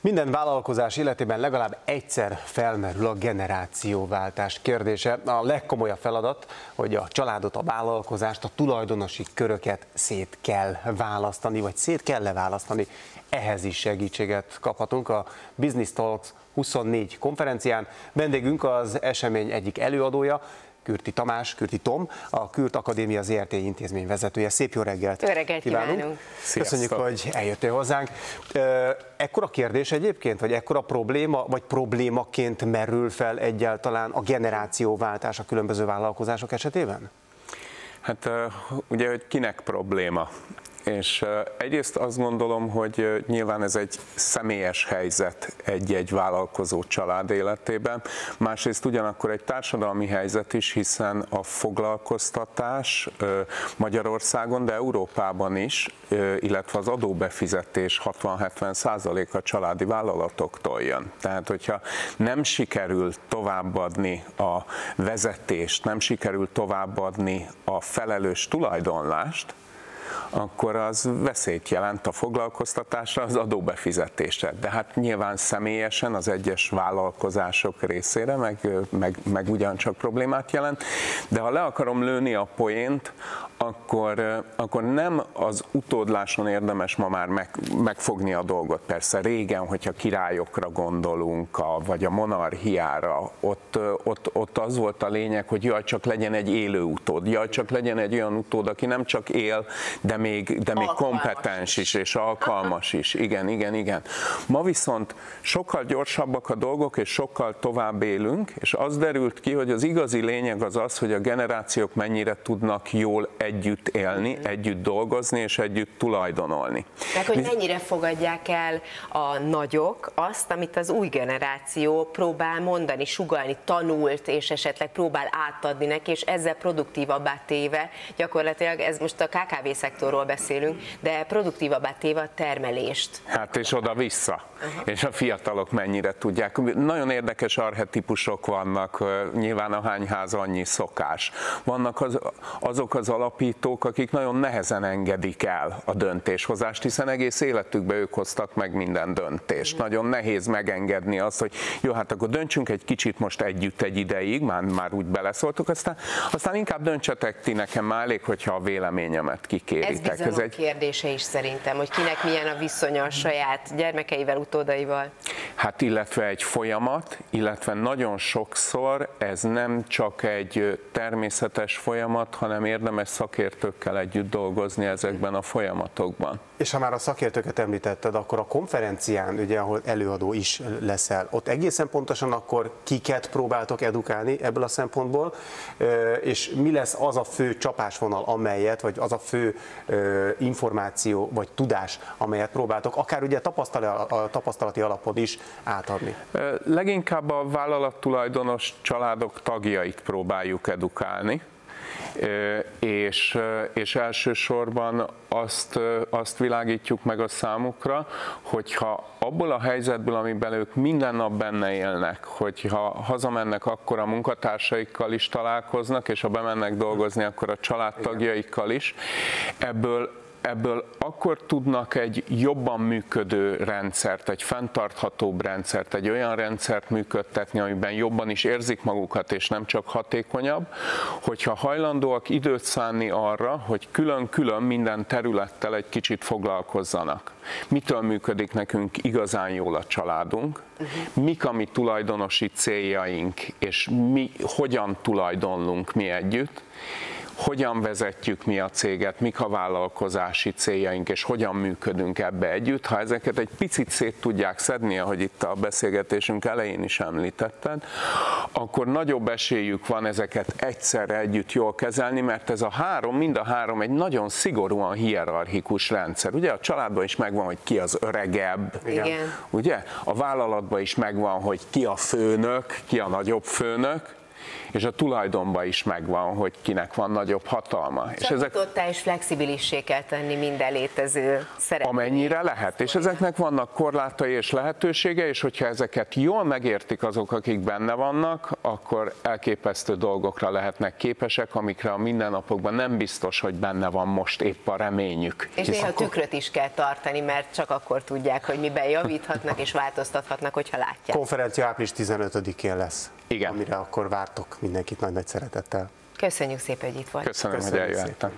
Minden vállalkozás életében legalább egyszer felmerül a generációváltás kérdése. A legkomolyabb feladat, hogy a családot, a vállalkozást, a tulajdonosi köröket szét kell választani, vagy szét kell választani. Ehhez is segítséget kaphatunk a Business Talks 24 konferencián. Vendégünk az esemény egyik előadója, Kürti Tamás, Kürti Tom, a Kürt Akadémia ZRT intézmény vezetője. Szép jó reggelt! Jó reggelt kívánunk! Köszönjük, hogy eljöttél hozzánk. Ekkora kérdés egyébként, vagy ekkora probléma, vagy problémaként merül fel egyáltalán a generációváltás a különböző vállalkozások esetében? Hát ugye, hogy kinek probléma? És egyrészt azt gondolom, hogy nyilván ez egy személyes helyzet egy-egy vállalkozó család életében, másrészt ugyanakkor egy társadalmi helyzet is, hiszen a foglalkoztatás Magyarországon, de Európában is, illetve az adóbefizetés 60-70% a családi vállalatoktól jön. Tehát, hogyha nem sikerül továbbadni a vezetést, nem sikerül továbbadni a felelős tulajdonlást, akkor az veszélyt jelent a foglalkoztatásra, az adóbefizetésre. De hát nyilván személyesen az egyes vállalkozások részére meg ugyancsak problémát jelent, de ha le akarom lőni a poént, akkor nem az utódláson érdemes ma már megfogni a dolgot. Persze régen, hogyha királyokra gondolunk, vagy a monarchiára, ott az volt a lényeg, hogy jaj, csak legyen egy élő utód, jaj, csak legyen egy olyan utód, aki nem csak él, de még kompetens is, és alkalmas is. Igen. Ma viszont sokkal gyorsabbak a dolgok, és sokkal tovább élünk, és az derült ki, hogy az igazi lényeg az, hogy a generációk mennyire tudnak jól együtt élni, együtt dolgozni, és együtt tulajdonolni. Meg hogy mennyire fogadják el a nagyok azt, amit az új generáció próbál mondani, sugallni, tanult, és esetleg próbál átadni neki, és ezzel produktívabbá téve, gyakorlatilag ez most a KKV-szektorról beszélünk, de produktívabbá téve a termelést. Hát és oda-vissza. És a fiatalok mennyire tudják. Nagyon érdekes archetípusok vannak, nyilván a hány ház annyi szokás. Vannak azok az alapítók, akik nagyon nehezen engedik el a döntéshozást, hiszen egész életükben ők hoztak meg minden döntést. Nagyon nehéz megengedni azt, hogy jó, hát akkor döntsünk egy kicsit most együtt egy ideig, már úgy beleszóltok, aztán inkább döntsetek ti, nekem már elég, hogyha a véleményemet kikéritek. Ez bizalom kérdése is szerintem, hogy kinek milyen a viszonya a saját gyermekeivel, utódaival. Hát illetve egy folyamat, illetve nagyon sokszor ez nem csak egy természetes folyamat, hanem érdemes szakértőkkel együtt dolgozni ezekben a folyamatokban. És ha már a szakértőket említetted, akkor a konferencián, ugye, ahol előadó is leszel, ott egészen pontosan akkor kiket próbáltok edukálni ebből a szempontból, és mi lesz az a fő csapásvonal, amelyet, vagy az a fő információ, vagy tudás, amelyet próbáltok, akár ugye tapasztalati alapon is átadni? Leginkább a vállalattulajdonos családok tagjait próbáljuk edukálni, és elsősorban azt világítjuk meg a számukra, hogyha abból a helyzetből, amiben ők minden nap benne élnek, hogyha hazamennek, akkor a munkatársaikkal is találkoznak, és ha bemennek dolgozni, akkor a családtagjaikkal is, ebből akkor tudnak egy jobban működő rendszert, egy fenntarthatóbb rendszert, egy olyan rendszert működtetni, amiben jobban is érzik magukat, és nem csak hatékonyabb, hogyha hajlandóak időt szánni arra, hogy külön-külön minden területtel egy kicsit foglalkozzanak. Mitől működik nekünk igazán jól a családunk, mik a mi tulajdonosi céljaink, és mi hogyan tulajdonlunk mi együtt, hogyan vezetjük mi a céget, mik a vállalkozási céljaink, és hogyan működünk ebbe együtt. Ha ezeket egy picit szét tudják szedni, ahogy itt a beszélgetésünk elején is említetted, akkor nagyobb esélyük van ezeket egyszerre együtt jól kezelni, mert ez mind a három egy nagyon szigorúan hierarchikus rendszer. Ugye a családban is megvan, hogy ki az öregebb, igen. Ugye? A vállalatban is megvan, hogy ki a főnök, ki a nagyobb főnök, és a tulajdonban is megvan, hogy kinek van nagyobb hatalma. És ezek is flexibilissé kell tenni minden létező szereplőt. Amennyire lehet, és ezeknek vannak korlátai és lehetősége, és hogyha ezeket jól megértik azok, akik benne vannak, akkor elképesztő dolgokra lehetnek képesek, amikre a mindennapokban nem biztos, hogy benne van most épp a reményük. És néha tükröt is kell tartani, mert csak akkor tudják, hogy miben javíthatnak és változtathatnak, hogyha látják. Konferencia április 15-én lesz. Igen. Amire akkor vártok mindenkit nagy-nagy szeretettel. Köszönjük szépen, hogy itt volt. Köszönöm, hogy eljöttem.